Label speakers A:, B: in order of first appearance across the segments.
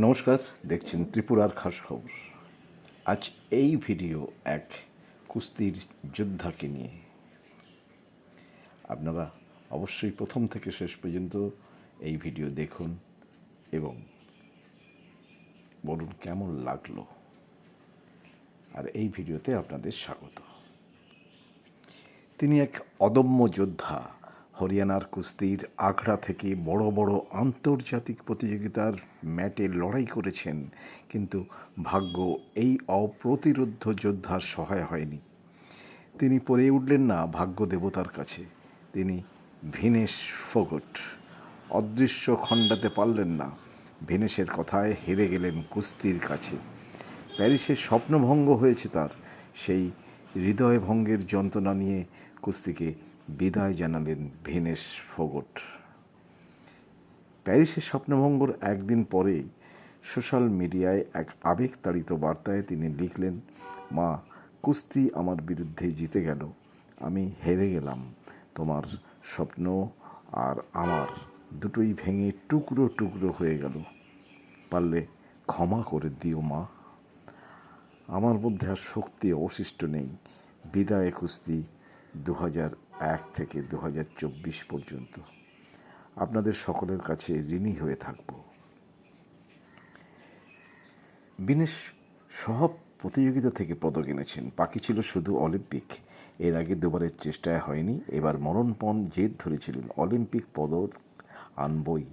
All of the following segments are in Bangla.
A: নমস্কার, দেখছেন ত্রিপুরার খাস খবর। আজ এই ভিডিও এক কুস্তির যোদ্ধাকে নিয়ে। আপনারা অবশ্যই প্রথম থেকে শেষ পর্যন্ত এই ভিডিও দেখুন এবং বলুন কেমন লাগলো। আর এই ভিডিওতে আপনাদের স্বাগত। তিনি এক অদম্য যোদ্ধা। হরিয়ানার কুস্তির আখড়া থেকে বড় বড় আন্তর্জাতিক প্রতিযোগিতার ম্যাটে লড়াই করেছেন, কিন্তু ভাগ্য এই অপ্রতিরোধ্য যোদ্ধার সহায় হয়নি। তিনি পড়ে উঠলেন না ভাগ্য দেবতার কাছে। তিনি ভিনেশ ফোগট অদৃশ্য খণ্ডাতে পারলেন না। ভিনেশের কথায় হেরে গেলেন কুস্তির কাছে। প্যারিসের স্বপ্নভঙ্গ হয়েছে তার। সেই হৃদয়ভঙ্গের যন্ত্রণা নিয়ে কুস্তিকে বিদায় জানালেন ভিনেশ ফোগট। প্যারিসের স্বপ্নভঙ্গর একদিন পরেই সোশ্যাল মিডিয়ায় এক আবেগতাড়িত বার্তায় তিনি লিখলেন, মা, কুস্তি আমার বিরুদ্ধে জিতে গেল, আমি হেরে গেলাম। তোমার স্বপ্ন আর আমার দুটোই ভেঙে টুকরো টুকরো হয়ে গেল। পারলে ক্ষমা করে দিও মা। আমার মধ্যে আর শক্তি অবশিষ্ট নেই। বিদায় কুস্তি 2001 থেকে 2024 পর্যন্ত। আপনাদের সকলের কাছে ঋণী হয়ে থাকব। ভিনেশ সব প্রতিযোগিতা থেকে পদক এনেছেন, বাকি ছিল শুধু অলিম্পিক। এর আগে দুবারের চেষ্টায় হয়নি, এবার মরণপণ জেদ ধরেছিলেন অলিম্পিক পদক আনবই।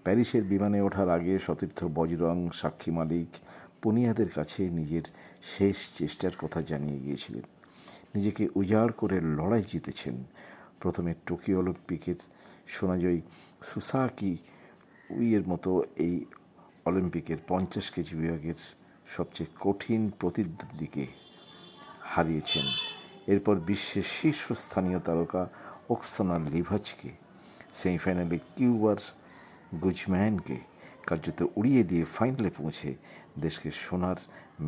A: প্যারিসের বিমানে ওঠার আগে সতীর্থ বজরং, সাক্ষী মালিক, পুনিয়াদের কাছে নিজের শেষ চেষ্টার কথা জানিয়ে গিয়েছিলেন। নিজেকে উজাড় করে লড়াই জিতেছেন। প্রথমে টোকিও অলিম্পিকের সোনাজয়ী সুসাকি উইয়ের মতো এই অলিম্পিকের 50 কেজি বিভাগের সবচেয়ে কঠিন প্রতিদ্বন্দ্বীকে হারিয়েছেন। এরপর বিশ্বের শীর্ষস্থানীয় তারকা ওকসানা লিভাচকে, সেমিফাইনালে কিউবার গুজম্যানকে কার্যত উড়িয়ে দিয়ে ফাইনালে পৌঁছে দেশকে সোনার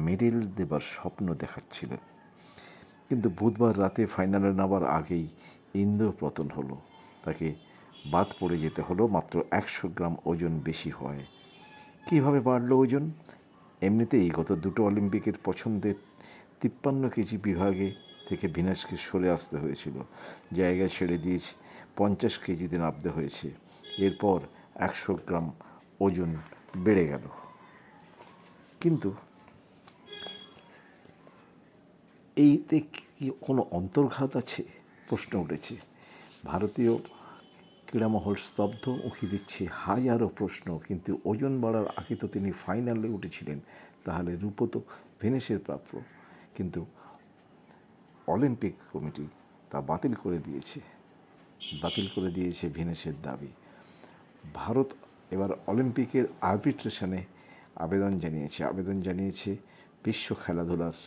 A: মেডেল দেবার স্বপ্ন দেখাচ্ছিলেন। কিন্তু বুধবার রাতে ফাইনালে নামার আগেই ইন্দ্রপতন হলো। তাকে বাদ পড়ে যেতে হলো মাত্র 100 গ্রাম ওজন বেশি হওয়ায়। কীভাবে বাড়ল ওজন? এমনিতেই গত দুটো অলিম্পিকের পছন্দের 53 কেজি বিভাগে থেকে ভিনেশকে সরে আসতে হয়েছিল। জায়গা ছেড়ে দিয়ে 50 কেজিতে নামতে হয়েছে। এরপর 100 গ্রাম ওজন বেড়ে গেল। কিন্তু এইতে কি কোনো অন্তর্ঘাত আছে? প্রশ্ন উঠেছে। ভারতীয় ক্রীড়ামহল স্তব্ধ, উঁকি দিচ্ছে হাজারো প্রশ্ন। কিন্তু ওজন বাড়ার আগে তো তিনি ফাইনালে উঠেছিলেন, তাহলে রূপো তো ভিনেশের প্রাপ্য। কিন্তু অলিম্পিক কমিটি তা বাতিল করে দিয়েছে ভিনেশের দাবি। ভারত এবার অলিম্পিকের আরবিট্রেশনে আবেদন জানিয়েছে বিশ্ব খেলাধুলার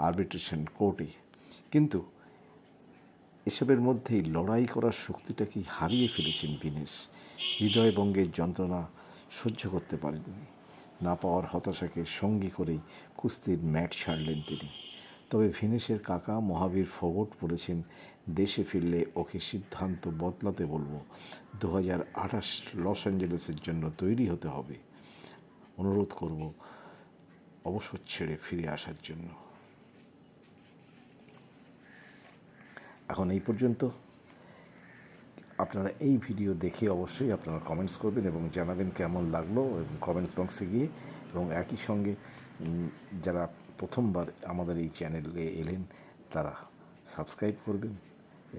A: আরবিট্রেশন কোর্টে। কিন্তু এসবের মধ্যেই লড়াই করার শক্তিটা কি হারিয়ে ফেলেছেন ভিনেশ। হৃদয়ভঙ্গের যন্ত্রণা সহ্য করতে পারেননি। না পাওয়ার হতাশাকে সঙ্গী করেই কুস্তির ম্যাট ছাড়লেন তিনি। তবে ভিনেশের কাকা মহাবীর ফোগট বলেছেন, দেশে ফিরলে ওকে সিদ্ধান্ত বদলাতে বলবো। 2028 লস অ্যাঞ্জেলেসের জন্য তৈরি হতে হবে। অনুরোধ করব অবসর ছেড়ে ফিরে আসার জন্য। এখন এই পর্যন্ত। আপনারা এই ভিডিও দেখে অবশ্যই আপনারা কমেন্টস করবেন এবং জানাবেন কেমন লাগলো এবং কমেন্টস বক্সে গিয়ে, এবং একই সঙ্গে যারা প্রথমবার আমাদের এই চ্যানেলে এলেন তারা সাবস্ক্রাইব করবেন।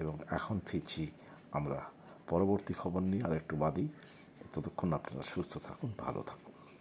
A: এবং এখন ফিরছি আমরা পরবর্তী খবর নিয়ে আর একটু বাদেই। ততক্ষণ আপনারা সুস্থ থাকুন, ভালো থাকুন।